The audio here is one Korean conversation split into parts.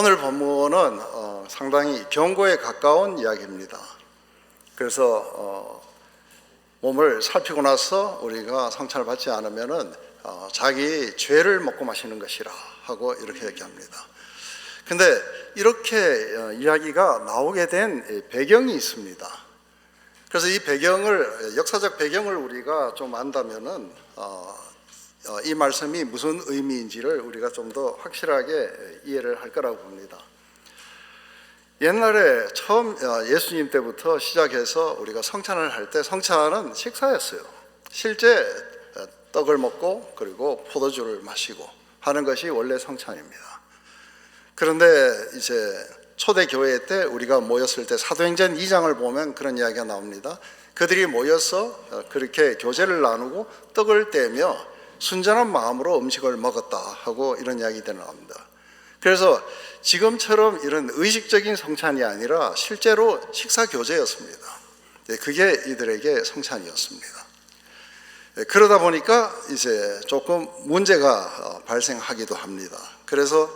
오늘 본문은 상당히 경고에 가까운 이야기입니다. 그래서 몸을 살피고 나서 우리가 성찬을 받지 않으면은 자기 죄를 먹고 마시는 것이라 하고 이렇게 얘기합니다. 근데 이렇게 이야기가 나오게 된 배경이 있습니다. 그래서 이 배경을, 역사적 배경을 우리가 좀 안다면은 이 말씀이 무슨 의미인지를 우리가 좀 더 확실하게 이해를 할 거라고 봅니다. 옛날에 처음 예수님 때부터 시작해서 우리가 성찬을 할 때 성찬은 식사였어요. 실제 떡을 먹고 그리고 포도주를 마시고 하는 것이 원래 성찬입니다. 그런데 이제 초대교회 때 우리가 모였을 때 사도행전 2장을 보면 그런 이야기가 나옵니다. 그들이 모여서 그렇게 교제를 나누고 떡을 떼며 순전한 마음으로 음식을 먹었다 하고 이런 이야기들이 나옵니다. 그래서 지금처럼 이런 의식적인 성찬이 아니라 실제로 식사 교제였습니다. 그게 이들에게 성찬이었습니다. 그러다 보니까 이제 조금 문제가 발생하기도 합니다. 그래서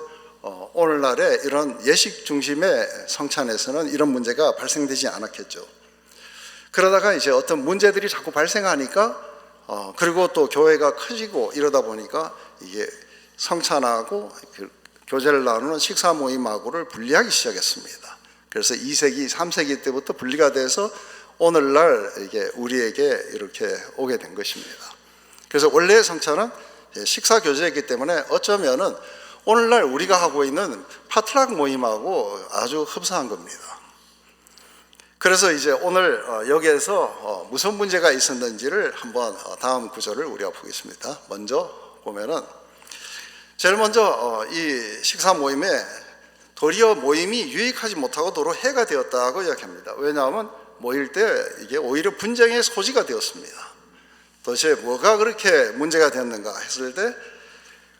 오늘날에 이런 예식 중심의 성찬에서는 이런 문제가 발생되지 않았겠죠. 그러다가 이제 어떤 문제들이 자꾸 발생하니까 그리고 또 교회가 커지고 이러다 보니까 이게 성찬하고 교제를 나누는 식사 모임하고를 분리하기 시작했습니다. 그래서 2세기, 3세기 때부터 분리가 돼서 오늘날 이게 우리에게 이렇게 오게 된 것입니다. 그래서 원래 성찬은 식사 교제였기 때문에 어쩌면은 오늘날 우리가 하고 있는 파트락 모임하고 아주 흡사한 겁니다. 그래서 이제 오늘 여기에서 무슨 문제가 있었는지를 한번 다음 구절을 우리가 보겠습니다. 먼저 보면은 제일 먼저 이 식사 모임에 도리어 모임이 유익하지 못하고 도로 해가 되었다고 이야기합니다. 왜냐하면 모일 때 이게 오히려 분쟁의 소지가 되었습니다. 도대체 뭐가 그렇게 문제가 되었는가 했을 때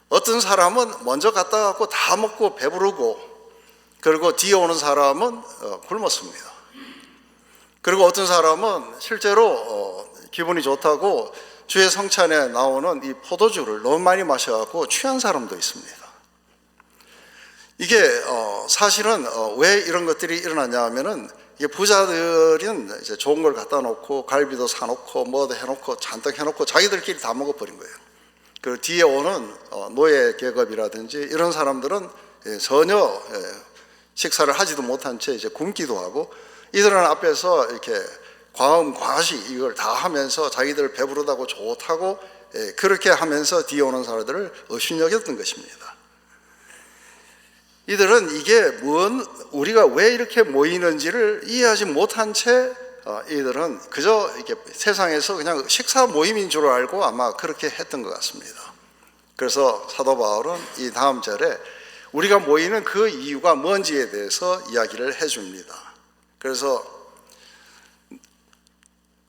어떤 사람은 먼저 갔다 갖고 다 먹고 배부르고 그리고 뒤에 오는 사람은 굶었습니다. 그리고 어떤 사람은 실제로 기분이 좋다고 주의 성찬에 나오는 이 포도주를 너무 많이 마셔갖고 취한 사람도 있습니다. 이게 사실은 왜 이런 것들이 일어나냐 하면은 이게 부자들은 이제 좋은 걸 갖다 놓고 갈비도 사놓고 뭐도 해놓고 잔뜩 해놓고 자기들끼리 다 먹어버린 거예요. 그리고 뒤에 오는 노예 계급이라든지 이런 사람들은 전혀 식사를 하지도 못한 채 이제 굶기도 하고 이들은 앞에서 이렇게 과음 과시 이걸 다 하면서 자기들 배부르다고 좋다고 그렇게 하면서 뒤에 오는 사람들을 업신여겼던 것입니다. 이들은 이게 우리가 왜 이렇게 모이는지를 이해하지 못한 채 이들은 그저 이렇게 세상에서 그냥 식사 모임인 줄 알고 아마 그렇게 했던 것 같습니다. 그래서 사도 바울은 이 다음 절에 우리가 모이는 그 이유가 뭔지에 대해서 이야기를 해줍니다. 그래서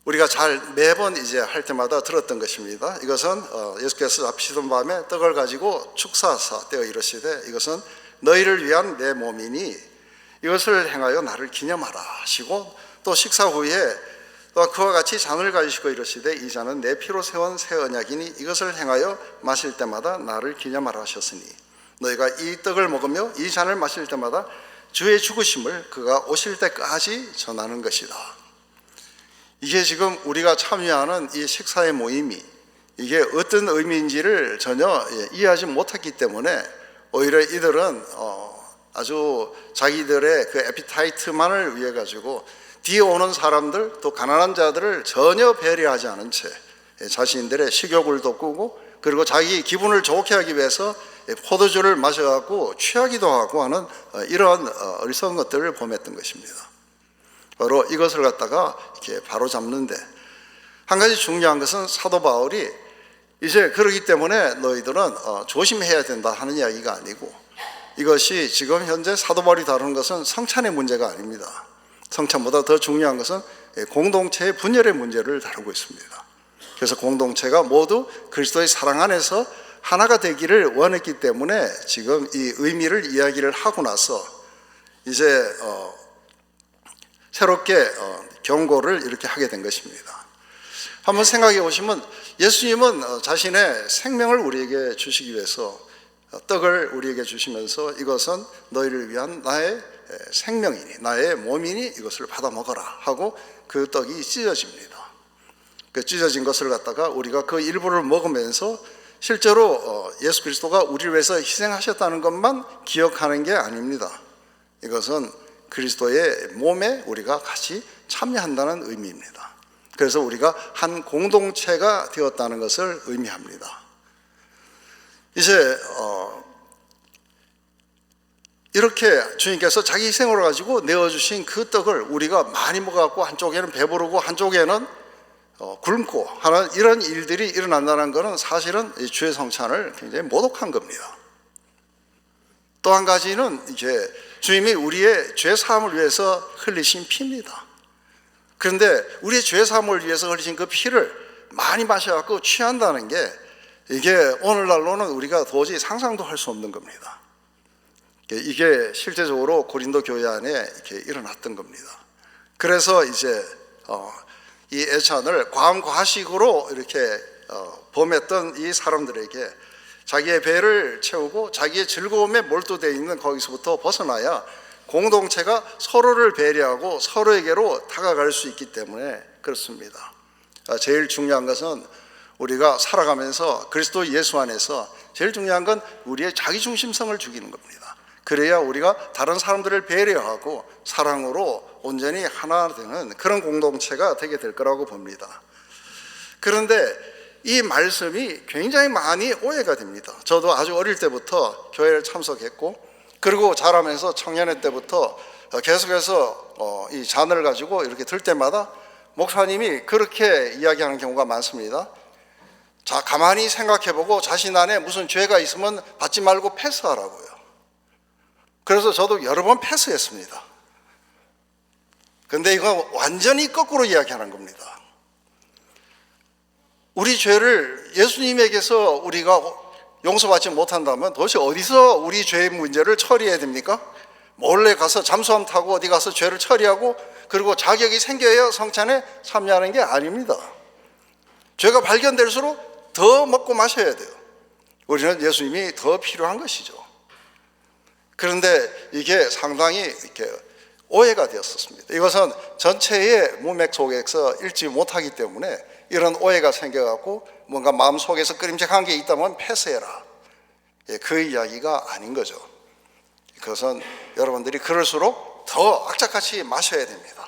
우리가 매번 이제 할 때마다 들었던 것입니다. 이것은 예수께서 잡히던 밤에 떡을 가지고 축사하사 떼어 이르시되 이것은 너희를 위한 내 몸이니 이것을 행하여 나를 기념하라 하시고 또 식사 후에 또 그와 같이 잔을 가지시고 이르시되 이 잔은 내 피로 세운 새 언약이니 이것을 행하여 마실 때마다 나를 기념하라 하셨으니 너희가 이 떡을 먹으며 이 잔을 마실 때마다 주의 죽으심을 그가 오실 때까지 전하는 것이다. 이게 지금 우리가 참여하는 이 식사의 모임이 이게 어떤 의미인지를 전혀 이해하지 못했기 때문에 오히려 이들은 아주 자기들의 그 에피타이트만을 위해 가지고 뒤에 오는 사람들 또 가난한 자들을 전혀 배려하지 않은 채 자신들의 식욕을 돋구고 그리고 자기 기분을 좋게 하기 위해서 포도주를 마셔갖고 취하기도 하고 하는 이러한 어리석은 것들을 범했던 것입니다. 바로 이것을 갖다가 이렇게 바로 잡는데 한 가지 중요한 것은 사도 바울이 이제 그러기 때문에 너희들은 조심해야 된다 하는 이야기가 아니고 이것이 지금 현재 사도 바울이 다루는 것은 성찬의 문제가 아닙니다. 성찬보다 더 중요한 것은 공동체의 분열의 문제를 다루고 있습니다. 그래서 공동체가 모두 그리스도의 사랑 안에서 하나가 되기를 원했기 때문에 지금 이 의미를 이야기를 하고 나서 이제 새롭게 경고를 이렇게 하게 된 것입니다. 한번 생각해 보시면 예수님은 자신의 생명을 우리에게 주시기 위해서 떡을 우리에게 주시면서 이것은 너희를 위한 나의 생명이니 나의 몸이니 이것을 받아 먹어라 하고 그 떡이 찢어집니다. 그 찢어진 것을 갖다가 우리가 그 일부를 먹으면서 실제로 예수 그리스도가 우리를 위해서 희생하셨다는 것만 기억하는 게 아닙니다. 이것은 그리스도의 몸에 우리가 같이 참여한다는 의미입니다. 그래서 우리가 한 공동체가 되었다는 것을 의미합니다. 이제 이렇게 주님께서 자기 희생을 가지고 내어주신 그 떡을 우리가 많이 먹어갖고 한쪽에는 배부르고 한쪽에는 굶고 하는 이런 일들이 일어난다는 것은 사실은 주의 성찬을 굉장히 모독한 겁니다. 또 한 가지는 이제 주님이 우리의 죄 사함을 위해서 흘리신 피입니다. 그런데 우리의 죄 사함을 위해서 흘리신 그 피를 많이 마셔갖고 취한다는 게 이게 오늘날로는 우리가 도저히 상상도 할 수 없는 겁니다. 이게 실제적으로 고린도 교회 안에 이렇게 일어났던 겁니다. 그래서 이제 이 애찬을 과음과식으로 이렇게 범했던 이 사람들에게 자기의 배를 채우고 자기의 즐거움에 몰두되어 있는 거기서부터 벗어나야 공동체가 서로를 배려하고 서로에게로 다가갈 수 있기 때문에 그렇습니다. 제일 중요한 것은 우리가 살아가면서 그리스도 예수 안에서 제일 중요한 건 우리의 자기중심성을 죽이는 겁니다. 그래야 우리가 다른 사람들을 배려하고 사랑으로 온전히 하나 되는 그런 공동체가 되게 될 거라고 봅니다. 그런데 이 말씀이 굉장히 많이 오해가 됩니다. 저도 아주 어릴 때부터 교회를 참석했고 그리고 자라면서 청년회 때부터 계속해서 이 잔을 가지고 이렇게 들 때마다 목사님이 그렇게 이야기하는 경우가 많습니다. 자, 가만히 생각해보고 자신 안에 무슨 죄가 있으면 받지 말고 패스하라고요. 그래서 저도 여러 번 패스했습니다. 근데 이건 완전히 거꾸로 이야기하는 겁니다. 우리 죄를 예수님에게서 우리가 용서받지 못한다면 도대체 어디서 우리 죄의 문제를 처리해야 됩니까? 몰래 가서 잠수함 타고 어디 가서 죄를 처리하고 그리고 자격이 생겨야 성찬에 참여하는 게 아닙니다. 죄가 발견될수록 더 먹고 마셔야 돼요. 우리는 예수님이 더 필요한 것이죠. 그런데 이게 상당히 이렇게 오해가 되었었습니다. 이것은 전체의 문맥 속에서 읽지 못하기 때문에 이런 오해가 생겨갖고 뭔가 마음속에서 끄림직한 게 있다면 패스해라. 그 이야기가 아닌 거죠. 그것은 여러분들이 그럴수록 더 악착같이 마셔야 됩니다.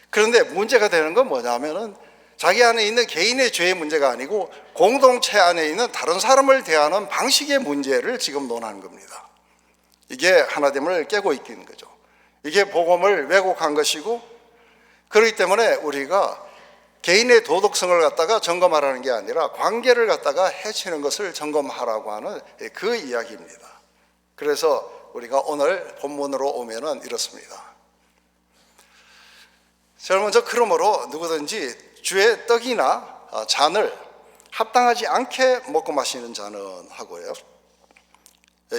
그런데 문제가 되는 건 뭐냐면은 자기 안에 있는 개인의 죄의 문제가 아니고 공동체 안에 있는 다른 사람을 대하는 방식의 문제를 지금 논하는 겁니다. 이게 하나됨을 깨고 있는 거죠. 이게 복음을 왜곡한 것이고 그렇기 때문에 우리가 개인의 도덕성을 갖다가 점검하라는 게 아니라 관계를 갖다가 해치는 것을 점검하라고 하는 그 이야기입니다. 그래서 우리가 오늘 본문으로 오면은 이렇습니다. 제일 먼저 그러므로 누구든지 주의 떡이나 잔을 합당하지 않게 먹고 마시는 자는 하고요.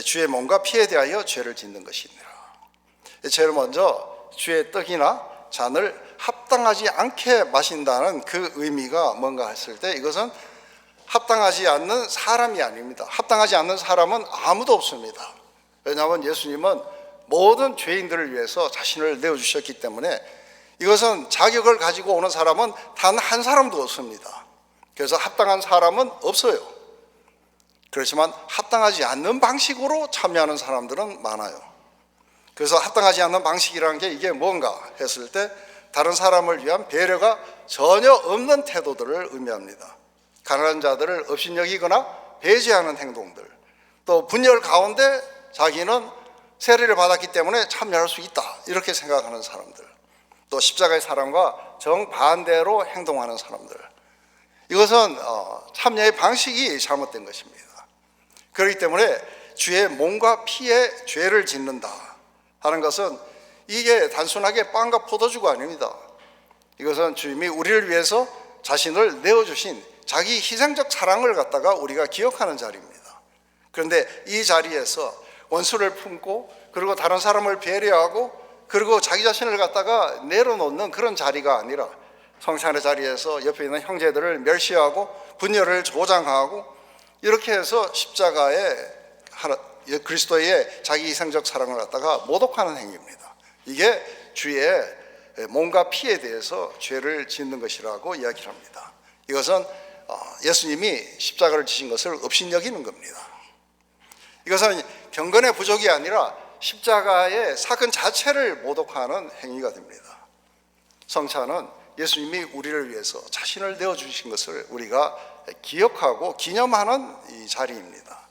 주의 몸과 피에 대하여 죄를 짓는 것이니라. 제일 먼저 주의 떡이나 잔을 합당하지 않게 마신다는 그 의미가 뭔가 했을 때 이것은 합당하지 않는 사람이 아닙니다. 합당하지 않는 사람은 아무도 없습니다. 왜냐하면 예수님은 모든 죄인들을 위해서 자신을 내어주셨기 때문에 이것은 자격을 가지고 오는 사람은 단 한 사람도 없습니다. 그래서 합당한 사람은 없어요. 그렇지만 합당하지 않는 방식으로 참여하는 사람들은 많아요. 그래서 합당하지 않는 방식이라는 게 이게 뭔가 했을 때 다른 사람을 위한 배려가 전혀 없는 태도들을 의미합니다. 가난한 자들을 업신여기거나 배제하는 행동들, 또 분열 가운데 자기는 세례를 받았기 때문에 참여할 수 있다 이렇게 생각하는 사람들, 또 십자가의 사랑과 정반대로 행동하는 사람들, 이것은 참여의 방식이 잘못된 것입니다. 그렇기 때문에 주의 몸과 피에 죄를 짓는다 하는 것은 이게 단순하게 빵과 포도주가 아닙니다. 이것은 주님이 우리를 위해서 자신을 내어주신 자기 희생적 사랑을 갖다가 우리가 기억하는 자리입니다. 그런데 이 자리에서 원수를 품고 그리고 다른 사람을 배려하고 그리고 자기 자신을 갖다가 내려놓는 그런 자리가 아니라 성찬의 자리에서 옆에 있는 형제들을 멸시하고 분열을 조장하고 이렇게 해서 십자가에 그리스도의 자기 희생적 사랑을 갖다가 모독하는 행위입니다. 이게 주의 몸과 피에 대해서 죄를 짓는 것이라고 이야기를 합니다. 이것은 예수님이 십자가를 지신 것을 업신여기는 겁니다. 이것은 경건의 부족이 아니라 십자가의 사건 자체를 모독하는 행위가 됩니다. 성찬은 예수님이 우리를 위해서 자신을 내어주신 것을 우리가 기억하고 기념하는 이 자리입니다.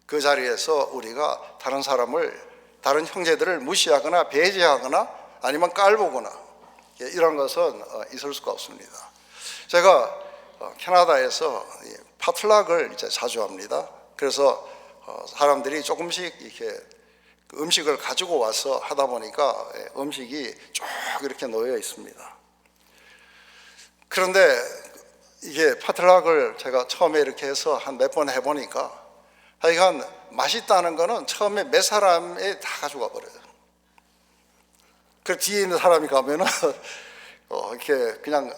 그 자리에서 우리가 다른 사람을, 다른 형제들을 무시하거나 배제하거나 아니면 깔보거나 이런 것은 있을 수가 없습니다. 제가 캐나다에서 파틀락을 이제 자주 합니다. 그래서 사람들이 조금씩 이렇게 음식을 가지고 와서 하다 보니까 음식이 쭉 이렇게 놓여 있습니다. 그런데 이게 파틀락을 제가 처음에 이렇게 해서 한 몇 번 해보니까 하여간 맛있다는 거는 처음에 몇 사람이 다 가져가 버려요. 그 뒤에 있는 사람이 가면은 이렇게 그냥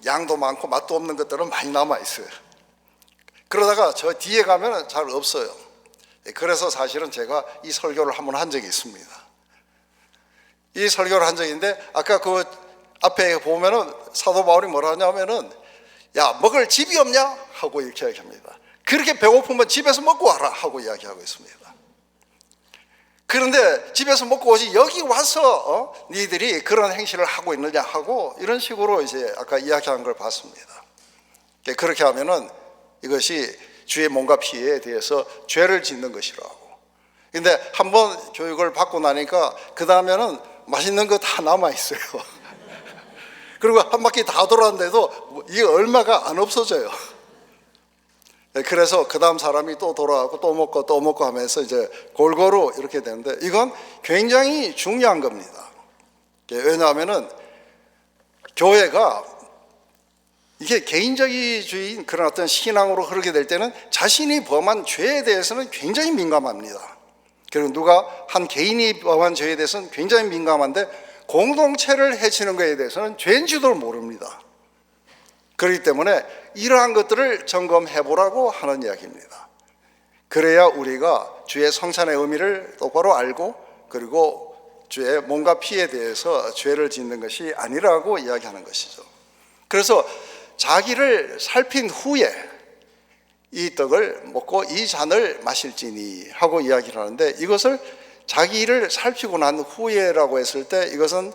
양도 많고 맛도 없는 것들은 많이 남아 있어요. 그러다가 저 뒤에 가면은 잘 없어요. 그래서 사실은 제가 이 설교를 한번 한 적이 있습니다. 이 설교를 한 적인데 아까 그 앞에 보면은 사도 바울이 뭐라 하냐면은 야 먹을 집이 없냐 하고 이렇게 이야기합니다. 그렇게 배고프면 집에서 먹고 와라 하고 이야기하고 있습니다. 그런데 집에서 먹고 오지 여기 와서 니들이 그런 행실을 하고 있느냐 하고 이런 식으로 이제 아까 이야기한 걸 봤습니다. 그렇게 하면은 이것이 주의 몸과 피에 대해서 죄를 짓는 것이라고. 근데 한번 교육을 받고 나니까 그 다음에는 맛있는 거 다 남아 있어요. 그리고 한 바퀴 다 돌았는데도 이게 얼마가 안 없어져요. 그래서 그 다음 사람이 또 돌아가고 또 먹고 하면서 이제 골고루 이렇게 되는데 이건 굉장히 중요한 겁니다. 왜냐하면은 교회가 이게 개인적인 그런 어떤 신앙으로 흐르게 될 때는 자신이 범한 죄에 대해서는 굉장히 민감합니다. 그리고 누가 한 개인이 범한 죄에 대해서는 굉장히 민감한데 공동체를 해치는 것에 대해서는 죄인지도 모릅니다. 그렇기 때문에 이러한 것들을 점검해 보라고 하는 이야기입니다. 그래야 우리가 주의 성찬의 의미를 똑바로 알고 그리고 주의 몸과 피에 대해서 죄를 짓는 것이 아니라고 이야기하는 것이죠. 그래서 자기를 살핀 후에 이 떡을 먹고 이 잔을 마실지니 하고 이야기를 하는데 이것을 자기를 살피고 난 후에라고 했을 때 이것은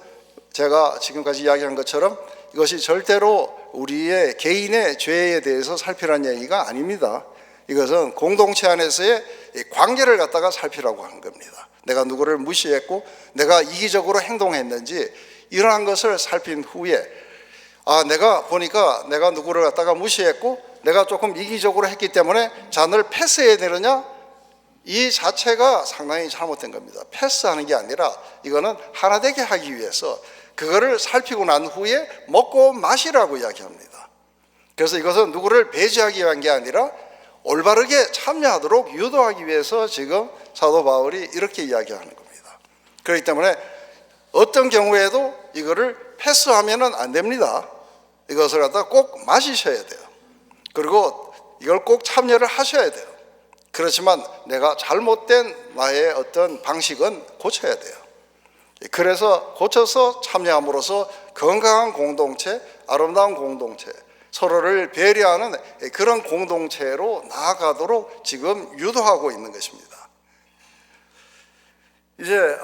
제가 지금까지 이야기한 것처럼 이것이 절대로 우리의 개인의 죄에 대해서 살피라는 얘기가 아닙니다. 이것은 공동체 안에서의 관계를 갖다가 살피라고 하는 겁니다. 내가 누구를 무시했고 내가 이기적으로 행동했는지 이러한 것을 살핀 후에 내가 보니까 내가 누구를 갖다가 무시했고 내가 조금 이기적으로 했기 때문에 잔을 패스해야 되느냐? 이 자체가 상당히 잘못된 겁니다. 패스하는 게 아니라 이거는 하나 되게 하기 위해서 그거를 살피고 난 후에 먹고 마시라고 이야기합니다. 그래서 이것은 누구를 배제하기 위한 게 아니라 올바르게 참여하도록 유도하기 위해서 지금 사도 바울이 이렇게 이야기하는 겁니다. 그렇기 때문에 어떤 경우에도 이거를 패스하면 안 됩니다. 이것을 갖다 꼭 마시셔야 돼요. 그리고 이걸 꼭 참여를 하셔야 돼요. 그렇지만 내가 잘못된 나의 어떤 방식은 고쳐야 돼요. 그래서 고쳐서 참여함으로써 건강한 공동체, 아름다운 공동체, 서로를 배려하는 그런 공동체로 나아가도록 지금 유도하고 있는 것입니다. 이제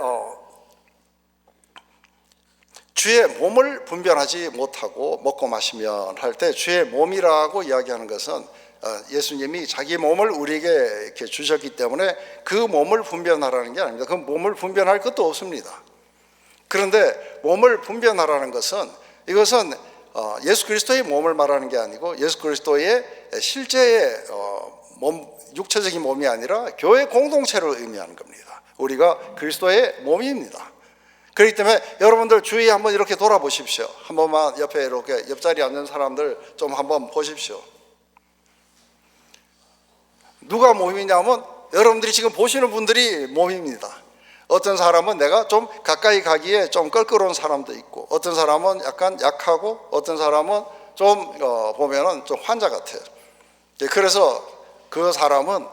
주의 몸을 분별하지 못하고 먹고 마시면 할 때 주의 몸이라고 이야기하는 것은 예수님이 자기 몸을 우리에게 이렇게 주셨기 때문에 그 몸을 분별하라는 게 아닙니다. 그 몸을 분별할 것도 없습니다. 그런데 몸을 분별하라는 것은 이것은 예수 그리스도의 몸을 말하는 게 아니고 예수 그리스도의 실제의 육체적인 몸이 아니라 교회 공동체를 의미하는 겁니다. 우리가 그리스도의 몸입니다. 그렇기 때문에 여러분들 주위에 한번 이렇게 돌아보십시오. 한 번만 옆에 이렇게 옆자리에 앉는 사람들 좀 한번 보십시오. 누가 몸이냐면 여러분들이 지금 보시는 분들이 몸입니다. 어떤 사람은 내가 좀 가까이 가기에 좀 껄끄러운 사람도 있고 어떤 사람은 약간 약하고 어떤 사람은 좀 보면은 좀 환자 같아요. 그래서 그 사람은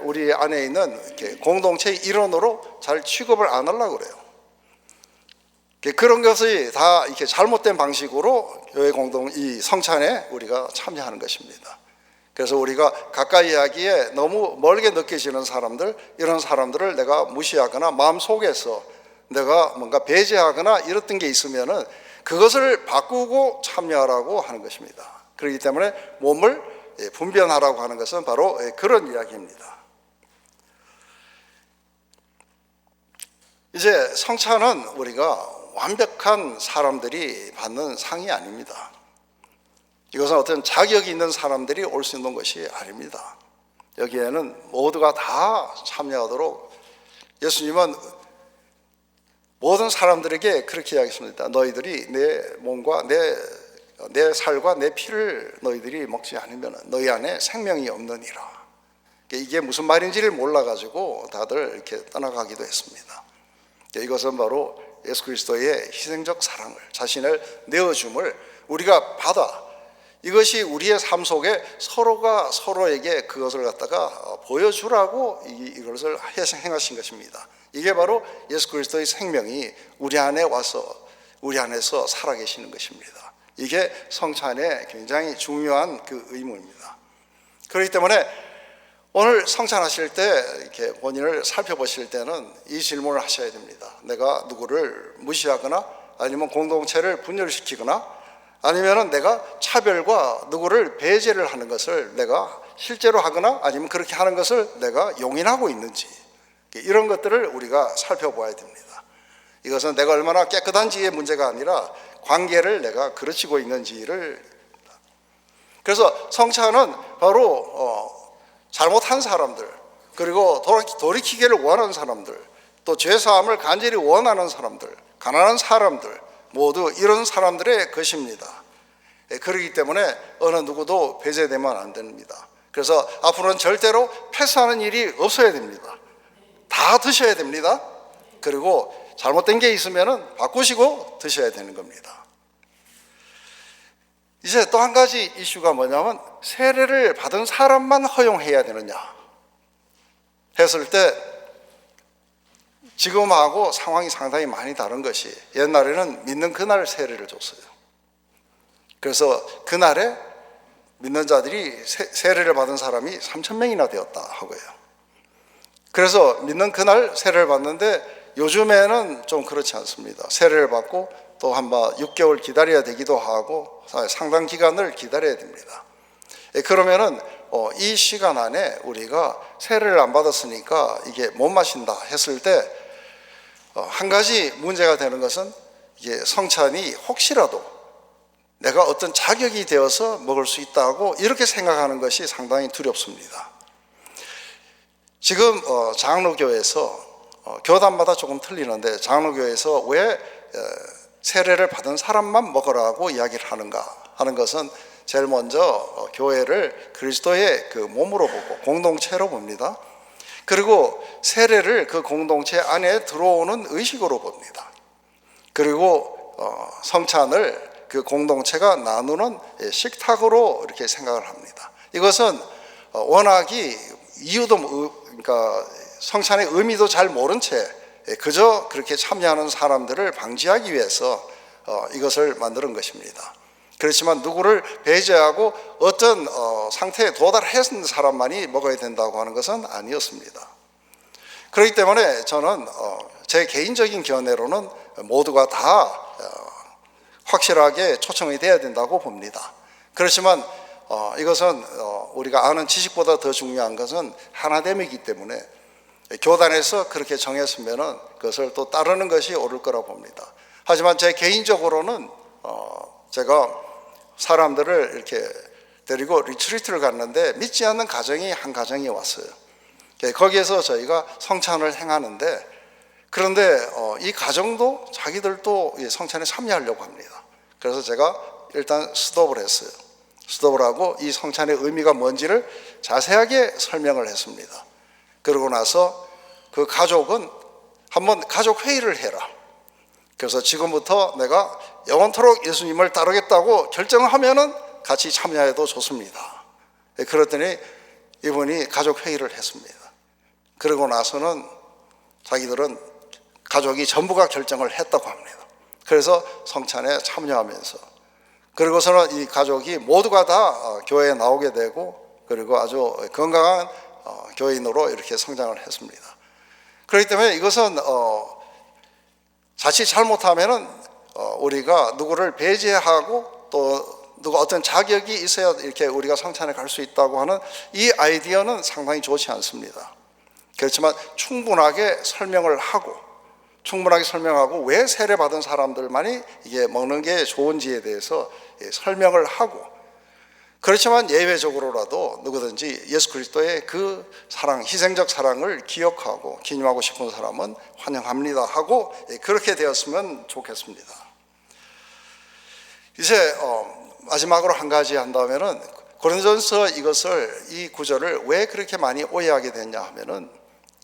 우리 안에 있는 이렇게 공동체의 일원으로 잘 취급을 안 하려고 그래요. 그런 것이 다 이렇게 잘못된 방식으로 교회 이 성찬에 우리가 참여하는 것입니다. 그래서 우리가 가까이 하기에 너무 멀게 느껴지는 사람들, 이런 사람들을 내가 무시하거나 마음속에서 내가 뭔가 배제하거나 이랬던 게 있으면은 그것을 바꾸고 참여하라고 하는 것입니다. 그렇기 때문에 몸을 분변하라고 하는 것은 바로 그런 이야기입니다. 이제 성찬은 우리가 완벽한 사람들이 받는 상이 아닙니다. 이것은 어떤 자격이 있는 사람들이 올 수 있는 것이 아닙니다. 여기에는 모두가 다 참여하도록 예수님은 모든 사람들에게 그렇게 이야기했습니다. 너희들이 내 몸과 내 살과 내 피를 너희들이 먹지 않으면 너희 안에 생명이 없느니라. 이게 무슨 말인지를 몰라가지고 다들 이렇게 떠나가기도 했습니다. 이것은 바로 예수 그리스도의 희생적 사랑을, 자신을 내어줌을 우리가 받아, 이것이 우리의 삶 속에 서로가 서로에게 그것을 갖다가 보여주라고 이것을 행하신 것입니다. 이게 바로 예수 그리스도의 생명이 우리 안에 와서 우리 안에서 살아계시는 것입니다. 이게 성찬의 굉장히 중요한 그 의무입니다. 그렇기 때문에 오늘 성찬하실 때 이렇게 본인을 살펴보실 때는 이 질문을 하셔야 됩니다. 내가 누구를 무시하거나 아니면 공동체를 분열시키거나 아니면 내가 차별과 누구를 배제를 하는 것을 내가 실제로 하거나 아니면 그렇게 하는 것을 내가 용인하고 있는지, 이런 것들을 우리가 살펴봐야 됩니다. 이것은 내가 얼마나 깨끗한지의 문제가 아니라 관계를 내가 그르치고 있는지를. 그래서 성찬은 바로 잘못한 사람들, 그리고 돌이키기를 원하는 사람들, 또 죄사함을 간절히 원하는 사람들, 가난한 사람들, 모두 이런 사람들의 것입니다. 그렇기 때문에 어느 누구도 배제되면 안 됩니다. 그래서 앞으로는 절대로 패스하는 일이 없어야 됩니다. 다 드셔야 됩니다. 그리고 잘못된 게 있으면 바꾸시고 드셔야 되는 겁니다. 이제 또 한 가지 이슈가 뭐냐면, 세례를 받은 사람만 허용해야 되느냐 했을 때 지금하고 상황이 상당히 많이 다른 것이, 옛날에는 믿는 그날 세례를 줬어요. 그래서 그날에 믿는 자들이 세례를 받은 사람이 3,000명이나 되었다 하고요. 그래서 믿는 그날 세례를 받는데 요즘에는 좀 그렇지 않습니다. 세례를 받고 또 한 6개월 기다려야 되기도 하고 상당 기간을 기다려야 됩니다. 그러면은 이 시간 안에 우리가 세례를 안 받았으니까 이게 못 마신다 했을 때 한 가지 문제가 되는 것은, 이게 성찬이 혹시라도 내가 어떤 자격이 되어서 먹을 수 있다고 이렇게 생각하는 것이 상당히 두렵습니다. 지금 장로교에서 교단마다 조금 틀리는데, 장로교에서 왜 세례를 받은 사람만 먹으라고 이야기를 하는가 하는 것은, 제일 먼저 교회를 그리스도의 그 몸으로 보고 공동체로 봅니다. 그리고 세례를 그 공동체 안에 들어오는 의식으로 봅니다. 그리고 성찬을 그 공동체가 나누는 식탁으로 이렇게 생각을 합니다. 이것은 워낙이 그러니까 성찬의 의미도 잘 모른 채 그저 그렇게 참여하는 사람들을 방지하기 위해서 이것을 만드는 것입니다. 그렇지만 누구를 배제하고 어떤 상태에 도달했는 사람만이 먹어야 된다고 하는 것은 아니었습니다. 그렇기 때문에 저는 제 개인적인 견해로는 모두가 다 확실하게 초청이 돼야 된다고 봅니다. 그렇지만 이것은 우리가 아는 지식보다 더 중요한 것은 하나됨이기 때문에 교단에서 그렇게 정했으면 그것을 또 따르는 것이 옳을 거라고 봅니다. 하지만 제 개인적으로는 제가 사람들을 이렇게 데리고 리트리트를 갔는데 믿지 않는 가정이 한 가정이 왔어요. 거기에서 저희가 성찬을 행하는데, 그런데 이 가정도 자기들도 성찬에 참여하려고 합니다. 그래서 제가 일단 스톱을 했어요. 스톱을 하고 이 성찬의 의미가 뭔지를 자세하게 설명을 했습니다. 그러고 나서 그 가족은 한번 가족 회의를 해라. 그래서 지금부터 내가 영원토록 예수님을 따르겠다고 결정하면은 같이 참여해도 좋습니다. 그랬더니 이분이 가족 회의를 했습니다. 그러고 나서는 자기들은 가족이 전부가 결정을 했다고 합니다. 그래서 성찬에 참여하면서, 그리고서는 이 가족이 모두가 다 교회에 나오게 되고, 그리고 아주 건강한 교인으로 이렇게 성장을 했습니다. 그렇기 때문에 이것은 자칫 잘못하면은 우리가 누구를 배제하고 또 누가 어떤 자격이 있어야 이렇게 우리가 성찬에 갈 수 있다고 하는 이 아이디어는 상당히 좋지 않습니다. 그렇지만 충분하게 설명하고 왜 세례받은 사람들만이 이게 먹는 게 좋은지에 대해서 설명을 하고, 그렇지만 예외적으로라도 누구든지 예수 그리스도의 그 사랑, 희생적 사랑을 기억하고 기념하고 싶은 사람은 환영합니다 하고 그렇게 되었으면 좋겠습니다. 이제 마지막으로 한 가지 한다면은, 고린도전서 이 구절을 왜 그렇게 많이 오해하게 됐냐 하면은,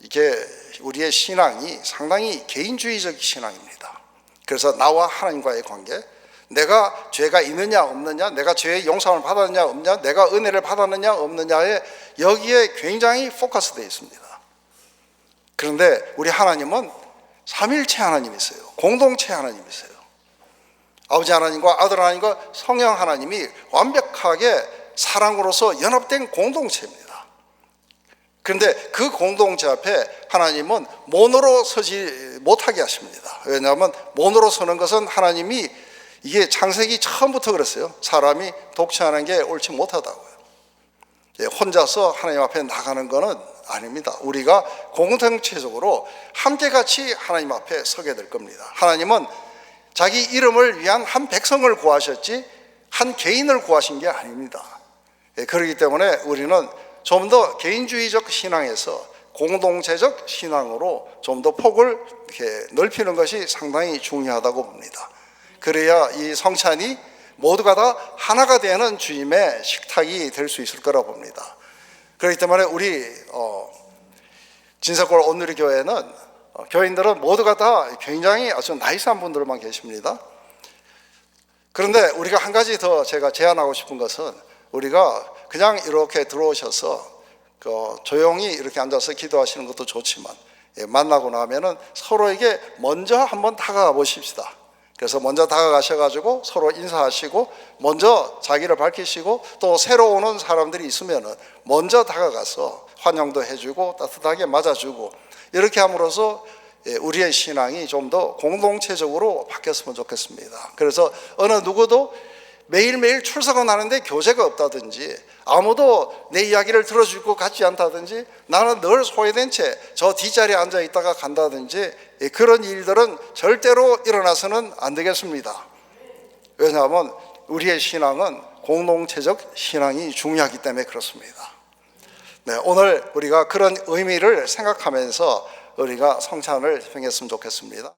이게 우리의 신앙이 상당히 개인주의적 신앙입니다. 그래서 나와 하나님과의 관계, 내가 죄가 있느냐 없느냐, 내가 죄의 용서를 받았느냐 없느냐, 내가 은혜를 받았느냐 없느냐에 여기에 굉장히 포커스되어 있습니다. 그런데 우리 하나님은 삼일체 하나님이세요. 공동체 하나님이세요. 아버지 하나님과 아들 하나님과 성령 하나님이 완벽하게 사랑으로서 연합된 공동체입니다. 그런데 그 공동체 앞에 하나님은 모노로 서지 못하게 하십니다. 왜냐하면 모노로 서는 것은 하나님이, 이게 창세기 처음부터 그랬어요. 사람이 독채하는 게 옳지 못하다고요. 혼자서 하나님 앞에 나가는 것은 아닙니다. 우리가 공동체적으로 함께 같이 하나님 앞에 서게 될 겁니다. 하나님은 자기 이름을 위한 한 백성을 구하셨지 한 개인을 구하신 게 아닙니다. 그렇기 때문에 우리는 좀 더 개인주의적 신앙에서 공동체적 신앙으로 좀 더 폭을 이렇게 넓히는 것이 상당히 중요하다고 봅니다. 그래야 이 성찬이 모두가 다 하나가 되는 주님의 식탁이 될 수 있을 거라 봅니다. 그렇기 때문에 우리 진석골 온누리 교회는 교인들은 모두가 다 굉장히 아주 나이스한 분들만 계십니다. 그런데 우리가 한 가지 더 제가 제안하고 싶은 것은, 우리가 그냥 이렇게 들어오셔서 조용히 이렇게 앉아서 기도하시는 것도 좋지만, 만나고 나면은 서로에게 먼저 한번 다가가 보십시다. 그래서 먼저 다가가셔가지고 서로 인사하시고, 먼저 자기를 밝히시고, 또 새로 오는 사람들이 있으면은 먼저 다가가서 환영도 해주고 따뜻하게 맞아주고, 이렇게 함으로써 우리의 신앙이 좀 더 공동체적으로 바뀌었으면 좋겠습니다. 그래서 어느 누구도 매일매일 출석은 하는데 교제가 없다든지, 아무도 내 이야기를 들어줄 것 같지 않다든지, 나는 늘 소외된 채 저 뒷자리에 앉아 있다가 간다든지, 그런 일들은 절대로 일어나서는 안 되겠습니다. 왜냐하면 우리의 신앙은 공동체적 신앙이 중요하기 때문에 그렇습니다. 네, 오늘 우리가 그런 의미를 생각하면서 우리가 성찬을 집행했으면 좋겠습니다.